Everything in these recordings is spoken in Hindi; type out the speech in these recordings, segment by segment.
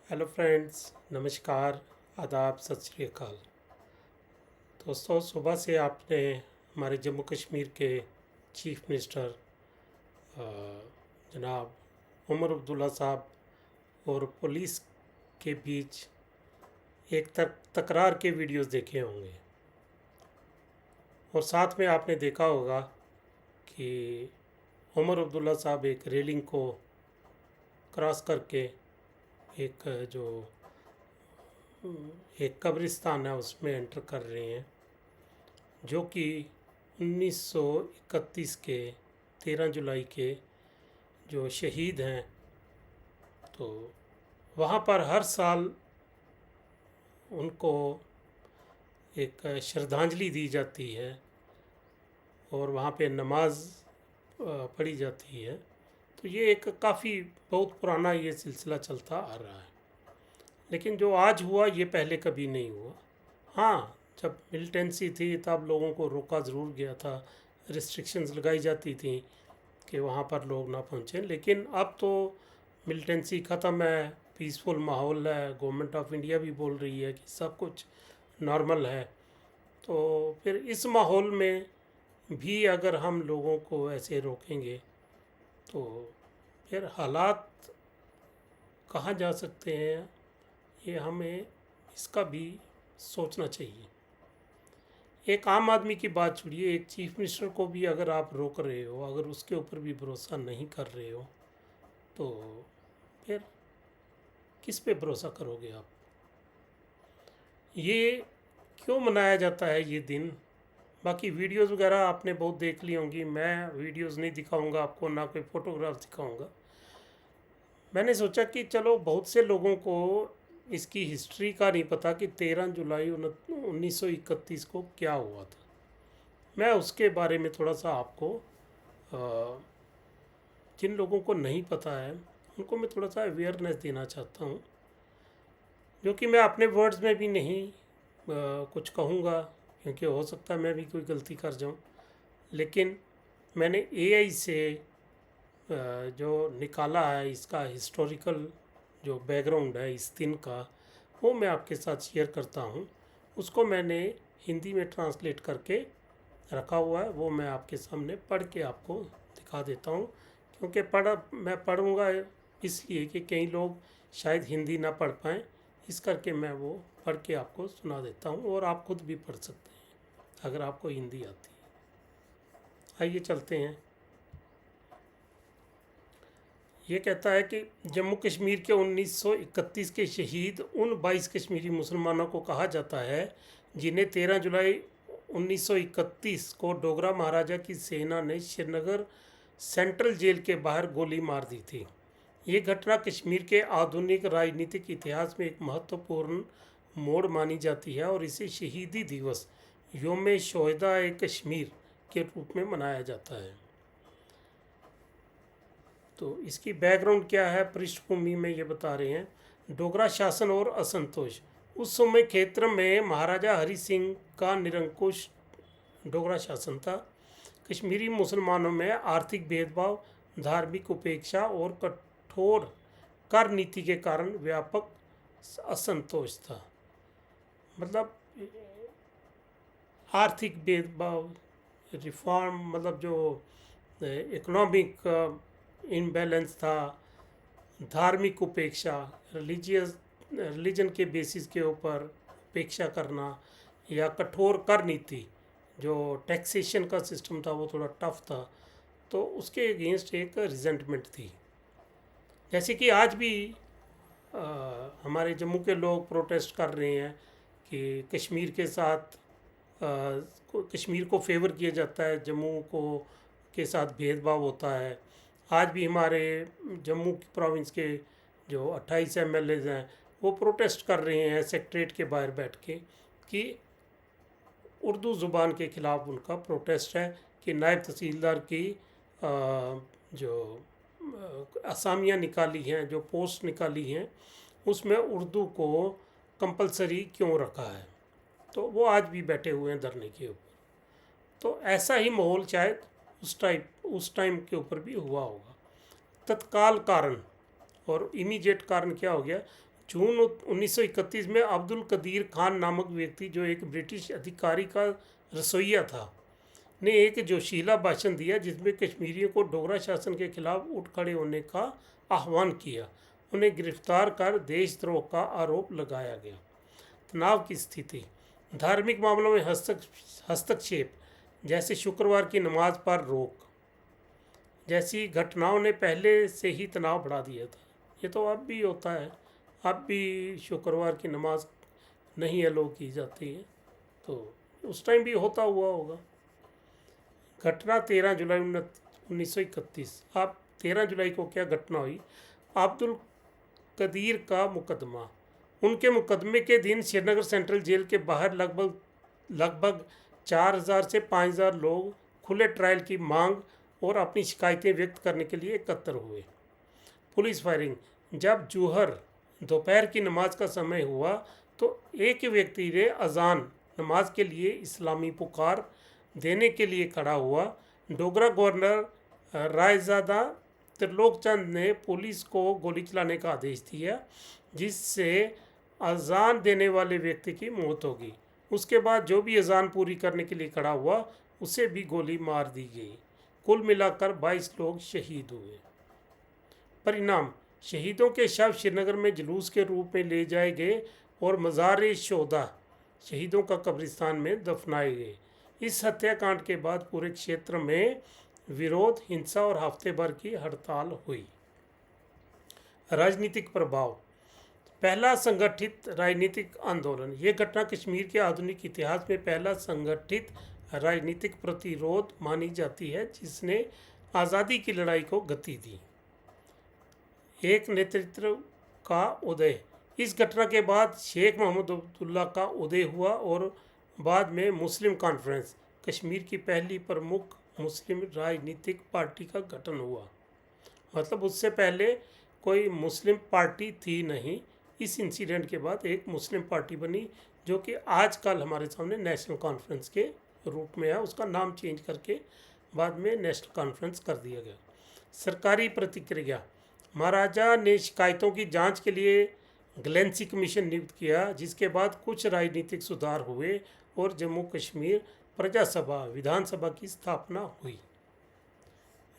हेलो फ्रेंड्स, नमस्कार, आदाब, सत श्री अकाल। दोस्तों, सुबह से आपने हमारे जम्मू कश्मीर के चीफ मिनिस्टर जनाब उमर अब्दुल्ला साहब और पुलिस के बीच एक तकरार के वीडियोस देखे होंगे और साथ में आपने देखा होगा कि उमर अब्दुल्ला साहब एक रेलिंग को क्रॉस करके एक जो एक कब्रिस्तान है उसमें एंटर कर रहे हैं, जो कि 1931 के 13 जुलाई के जो शहीद हैं। तो वहाँ पर हर साल उनको एक श्रद्धांजलि दी जाती है और वहाँ पे नमाज पढ़ी जाती है। तो ये एक काफ़ी बहुत पुराना ये सिलसिला चलता आ रहा है, लेकिन जो आज हुआ ये पहले कभी नहीं हुआ। हाँ, जब मिलिटेंसी थी तब लोगों को रोका ज़रूर गया था, रिस्ट्रिक्शंस लगाई जाती थी कि वहाँ पर लोग ना पहुँचें, लेकिन अब तो मिलिटेंसी ख़त्म है, पीसफुल माहौल है। गवर्नमेंट ऑफ इंडिया भी बोल रही है कि सब कुछ नॉर्मल है। तो फिर इस माहौल में भी अगर हम लोगों को ऐसे रोकेंगे तो फिर हालात कहाँ जा सकते हैं, ये हमें इसका भी सोचना चाहिए। एक आम आदमी की बात छोड़िए, एक चीफ मिनिस्टर को भी अगर आप रोक रहे हो, अगर उसके ऊपर भी भरोसा नहीं कर रहे हो, तो फिर किस पे भरोसा करोगे आप। ये क्यों मनाया जाता है ये दिन? बाकी वीडियोस वगैरह आपने बहुत देख ली होंगी, मैं वीडियोस नहीं दिखाऊंगा आपको, ना कोई फ़ोटोग्राफ दिखाऊंगा। मैंने सोचा कि चलो, बहुत से लोगों को इसकी हिस्ट्री का नहीं पता कि 13 जुलाई 1931 को क्या हुआ था। मैं उसके बारे में थोड़ा सा आपको जिन लोगों को नहीं पता है उनको मैं थोड़ा सा अवेयरनेस देना चाहता हूँ, जो कि मैं अपने वर्ड्स में भी नहीं कुछ कहूँगा, क्योंकि हो सकता है मैं भी कोई गलती कर जाऊँ। लेकिन मैंने एआई से जो निकाला है इसका हिस्टोरिकल जो बैकग्राउंड है इस दिन का, वो मैं आपके साथ शेयर करता हूँ। उसको मैंने हिंदी में ट्रांसलेट करके रखा हुआ है, वो मैं आपके सामने पढ़ के आपको दिखा देता हूँ। क्योंकि मैं पढ़ूँगा इसलिए कि कई लोग शायद हिंदी ना पढ़ पाएँ, इस करके मैं वो पढ़ के आपको सुना देता हूँ और आप खुद भी पढ़ सकते हैं अगर आपको हिंदी आती है। आइए चलते हैं। ये कहता है कि जम्मू कश्मीर के 1931 के शहीद उन 22 कश्मीरी मुसलमानों को कहा जाता है जिन्हें 13 जुलाई 1931 को डोगरा महाराजा की सेना ने श्रीनगर सेंट्रल जेल के बाहर गोली मार दी थी। ये घटना कश्मीर के आधुनिक राजनीतिक इतिहास में एक महत्वपूर्ण मोड़ मानी जाती है और इसे शहीदी दिवस योम शोहदा कश्मीर के रूप में मनाया जाता है। तो इसकी बैकग्राउंड क्या है, पृष्ठभूमि में ये बता रहे हैं। डोगरा शासन और असंतोष। उस समय क्षेत्र में महाराजा हरि सिंह का निरंकुश डोगरा शासन था। कश्मीरी मुसलमानों में आर्थिक भेदभाव, धार्मिक उपेक्षा और कठोर कर नीति के कारण व्यापक असंतोष था। मतलब आर्थिक भेदभाव, रिफॉर्म, मतलब जो इकोनॉमिक इम्बैलेंस था, धार्मिक उपेक्षा, रिलीजन के बेसिस के ऊपर उपेक्षा करना, या कठोर कर नीति, जो टैक्सेशन का सिस्टम था वो थोड़ा टफ था, तो उसके अगेंस्ट एक रिजेंटमेंट थी। जैसे कि आज भी हमारे जम्मू के लोग प्रोटेस्ट कर रहे हैं कि कश्मीर के साथ कश्मीर को फेवर किया जाता है, जम्मू को के साथ भेदभाव होता है। आज भी हमारे जम्मू प्रोविंस के जो 28 एमएलएज हैं वो प्रोटेस्ट कर रहे हैं सेक्रेटरीट के बाहर बैठ के कि उर्दू ज़ुबान के ख़िलाफ़ उनका प्रोटेस्ट है कि नायब तहसीलदार की जो असामियाँ निकाली हैं, जो पोस्ट निकाली हैं, उसमें उर्दू को कंपलसरी क्यों रखा है। तो वो आज भी बैठे हुए हैं धरने के ऊपर। तो ऐसा ही माहौल शायद उस टाइम के ऊपर भी हुआ होगा। तत्काल कारण और इमीडिएट कारण क्या हो गया जून 1931 में अब्दुल कदीर खान नामक व्यक्ति, जो एक ब्रिटिश अधिकारी का रसोइया था, ने एक जोशीला भाषण दिया जिसमें कश्मीरियों को डोगरा शासन के खिलाफ उठ खड़े होने का आह्वान किया। उन्हें गिरफ्तार कर देशद्रोह का आरोप लगाया गया। तनाव की स्थिति, धार्मिक मामलों में हस्तक्षेप जैसे शुक्रवार की नमाज पर रोक जैसी घटनाओं ने पहले से ही तनाव बढ़ा दिया था। ये तो अब भी होता है, अब भी शुक्रवार की नमाज नहीं अलो की जाती है, तो उस टाइम भी होता हुआ होगा। घटना 13 जुलाई 1931। अब 13 जुलाई को क्या घटना हुई? अब्दुल कदीर का मुकदमा। उनके मुकदमे के दिन श्रीनगर सेंट्रल जेल के बाहर लगभग 4000 से 5000 लोग खुले ट्रायल की मांग और अपनी शिकायतें व्यक्त करने के लिए एकत्र हुए। पुलिस फायरिंग, जब जौहर दोपहर की नमाज का समय हुआ तो एक व्यक्ति ने अजान नमाज के लिए इस्लामी पुकार देने के लिए खड़ा हुआ। डोगरा गवर्नर रायजादा त्रिलोकचंद ने पुलिस को गोली चलाने का आदेश दिया, जिससे अजान देने वाले व्यक्ति की मौत हो गई। उसके बाद जो भी अजान पूरी करने के लिए खड़ा हुआ उसे भी गोली मार दी गई। कुल मिलाकर 22 लोग शहीद हुए। परिणाम, शहीदों के शव श्रीनगर में जुलूस के रूप में ले जाए गए और मज़ार-ए-शोहदा, शहीदों का कब्रिस्तान में दफनाए गए। इस हत्याकांड के बाद पूरे क्षेत्र में विरोध, हिंसा और हफ्ते भर की हड़ताल हुई। राजनीतिक प्रभाव, पहला संगठित राजनीतिक आंदोलन। ये घटना कश्मीर के आधुनिक इतिहास में पहला संगठित राजनीतिक प्रतिरोध मानी जाती है जिसने आज़ादी की लड़ाई को गति दी। एक नेतृत्व का उदय, इस घटना के बाद शेख मोहम्मद अब्दुल्ला का उदय हुआ और बाद में मुस्लिम कॉन्फ्रेंस, कश्मीर की पहली प्रमुख मुस्लिम राजनीतिक पार्टी का गठन हुआ। मतलब उससे पहले कोई मुस्लिम पार्टी थी नहीं। इस इंसिडेंट के बाद एक मुस्लिम पार्टी बनी जो कि आजकल हमारे सामने नेशनल कॉन्फ्रेंस के रूप में है। उसका नाम चेंज करके बाद में नेशनल कॉन्फ्रेंस कर दिया गया। सरकारी प्रतिक्रिया, महाराजा ने शिकायतों की जांच के लिए ग्लेंसी कमीशन नियुक्त किया, जिसके बाद कुछ राजनीतिक सुधार हुए और जम्मू कश्मीर प्रजा सभा विधानसभा की स्थापना हुई।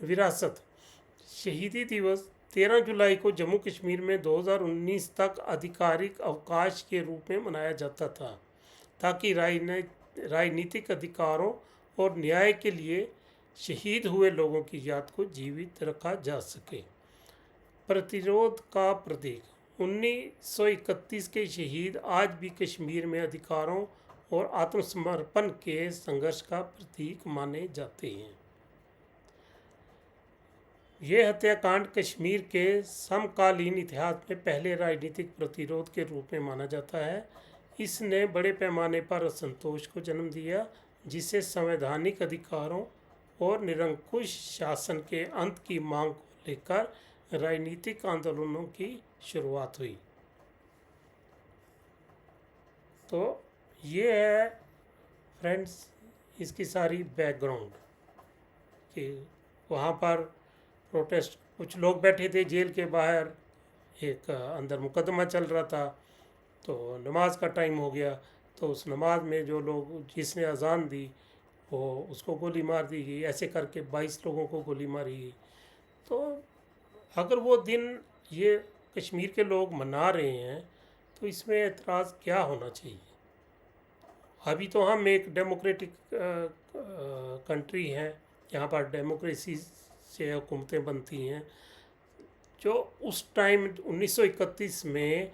विरासत, शहीदी दिवस 13 जुलाई को जम्मू कश्मीर में 2019 तक आधिकारिक अवकाश के रूप में मनाया जाता था ताकि राजनीतिक अधिकारों और न्याय के लिए शहीद हुए लोगों की याद को जीवित रखा जा सके। प्रतिरोध का प्रतीक, 1931 के शहीद आज भी कश्मीर में अधिकारों और आत्मसमर्पण के संघर्ष का प्रतीक माने जाते हैं। यह हत्याकांड कश्मीर के समकालीन इतिहास में पहले राजनीतिक प्रतिरोध के रूप में माना जाता है। इसने बड़े पैमाने पर असंतोष को जन्म दिया, जिससे संवैधानिक अधिकारों और निरंकुश शासन के अंत की मांग को लेकर राजनीतिक आंदोलनों की शुरुआत हुई। तो ये है फ्रेंड्स इसकी सारी बैकग्राउंड कि वहाँ पर प्रोटेस्ट, कुछ लोग बैठे थे जेल के बाहर, एक अंदर मुकदमा चल रहा था, तो नमाज का टाइम हो गया, तो उस नमाज में जो लोग जिसने अजान दी वो उसको गोली मार दी गई। ऐसे करके 22 लोगों को गोली मारी गई। तो अगर वो दिन ये कश्मीर के लोग मना रहे हैं तो इसमें एतराज़ क्या होना चाहिए? अभी तो हम एक डेमोक्रेटिक कंट्री हैं, यहाँ पर डेमोक्रेसी से हुकूमतें बनती हैं। जो उस टाइम 1931 में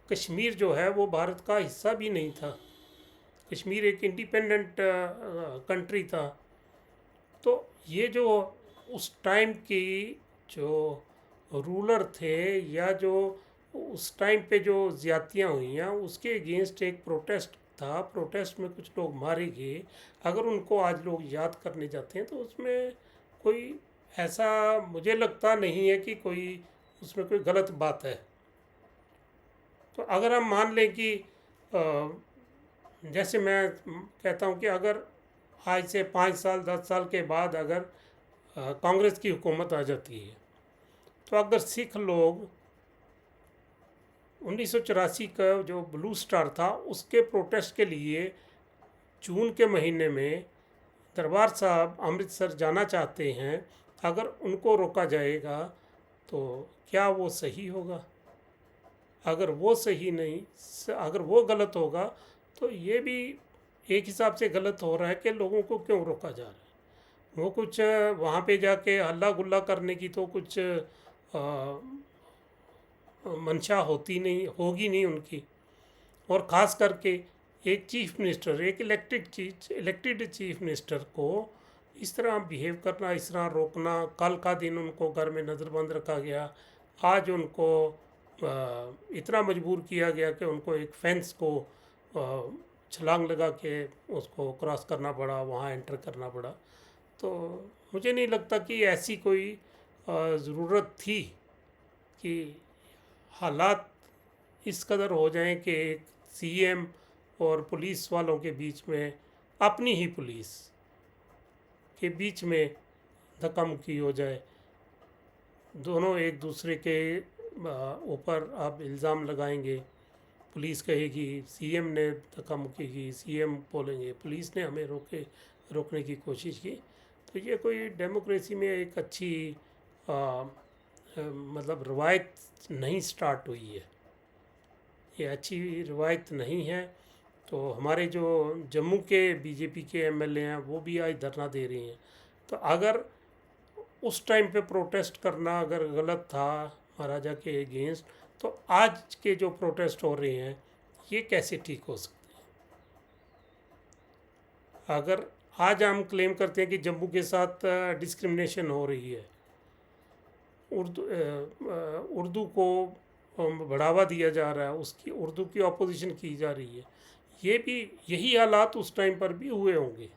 कश्मीर जो है वो भारत का हिस्सा भी नहीं था। कश्मीर एक इंडिपेंडेंट कंट्री था। तो ये जो उस टाइम की जो रूलर थे या जो उस टाइम पे जो ज़्यादतियाँ हुई हैं उसके अगेंस्ट एक प्रोटेस्ट था। प्रोटेस्ट में कुछ लोग मारे गए। अगर उनको आज लोग याद करने जाते हैं तो उसमें कोई ऐसा मुझे लगता नहीं है कि कोई उसमें कोई गलत बात है। तो अगर हम मान लें कि जैसे मैं कहता हूँ कि अगर आज से 5 साल 10 साल के बाद अगर कांग्रेस की हुकूमत आ जाती है तो अगर सिख लोग 1984 का जो ब्लू स्टार था उसके प्रोटेस्ट के लिए जून के महीने में दरबार साहब अमृतसर जाना चाहते हैं। अगर उनको रोका जाएगा तो क्या वो सही होगा? अगर वो सही नहीं, अगर वो गलत होगा तो ये भी एक हिसाब से गलत हो रहा है कि लोगों को क्यों रोका जा रहा है। वो कुछ वहाँ पे जाके हल्ला गुल्ला करने की तो कुछ मंशा होती नहीं होगी नहीं उनकी। और ख़ास करके एक चीफ मिनिस्टर, एक इलेक्टेड चीफ मिनिस्टर को इस तरह बिहेव करना, इस तरह रोकना। कल का दिन उनको घर में नज़रबंद रखा गया, आज उनको इतना मजबूर किया गया कि उनको एक फेंस को छलांग लगा के उसको क्रॉस करना पड़ा, वहाँ एंटर करना पड़ा। तो मुझे नहीं लगता कि ऐसी कोई ज़रूरत थी कि हालात इस कदर हो जाएं कि एक सीएम और पुलिस वालों के बीच में, अपनी ही पुलिस के बीच में धक्का मुक्की हो जाए। दोनों एक दूसरे के ऊपर आप इल्ज़ाम लगाएंगे। पुलिस कहेगी सीएम ने धक्का मुक्की की, सीएम बोलेंगे पुलिस ने हमें रोकने की कोशिश की। तो ये कोई डेमोक्रेसी में एक अच्छी मतलब रवायत नहीं स्टार्ट हुई है, ये अच्छी रवायत नहीं है। तो हमारे जो जम्मू के बीजेपी के एमएलए हैं वो भी आज धरना दे रहे हैं। तो अगर उस टाइम पे प्रोटेस्ट करना अगर गलत था महाराजा के अगेंस्ट, तो आज के जो प्रोटेस्ट हो रहे हैं ये कैसे ठीक हो सकते हैं? अगर आज हम क्लेम करते हैं कि जम्मू के साथ डिस्क्रिमिनेशन हो रही है, उर्दू को बढ़ावा दिया जा रहा है, उसकी उर्दू की ऑपोजिशन की जा रही है, ये भी यही हालात उस टाइम पर भी हुए होंगे।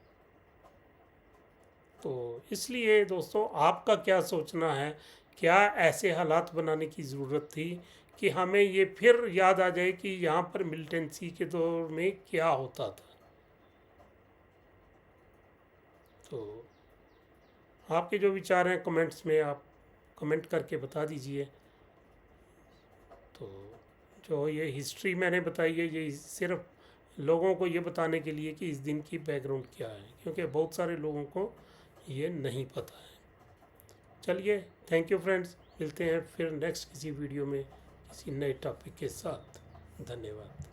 तो इसलिए दोस्तों आपका क्या सोचना है? क्या ऐसे हालात बनाने की ज़रूरत थी कि हमें ये फिर याद आ जाए कि यहाँ पर मिलिटेंसी के दौर में क्या होता था? तो आपके जो विचार हैं कमेंट्स में आप कमेंट करके बता दीजिए। तो जो ये हिस्ट्री मैंने बताई है ये सिर्फ लोगों को ये बताने के लिए कि इस दिन की बैकग्राउंड क्या है, क्योंकि बहुत सारे लोगों को ये नहीं पता है। चलिए, थैंक यू फ्रेंड्स, मिलते हैं फिर नेक्स्ट किसी वीडियो में किसी नए टॉपिक के साथ। धन्यवाद।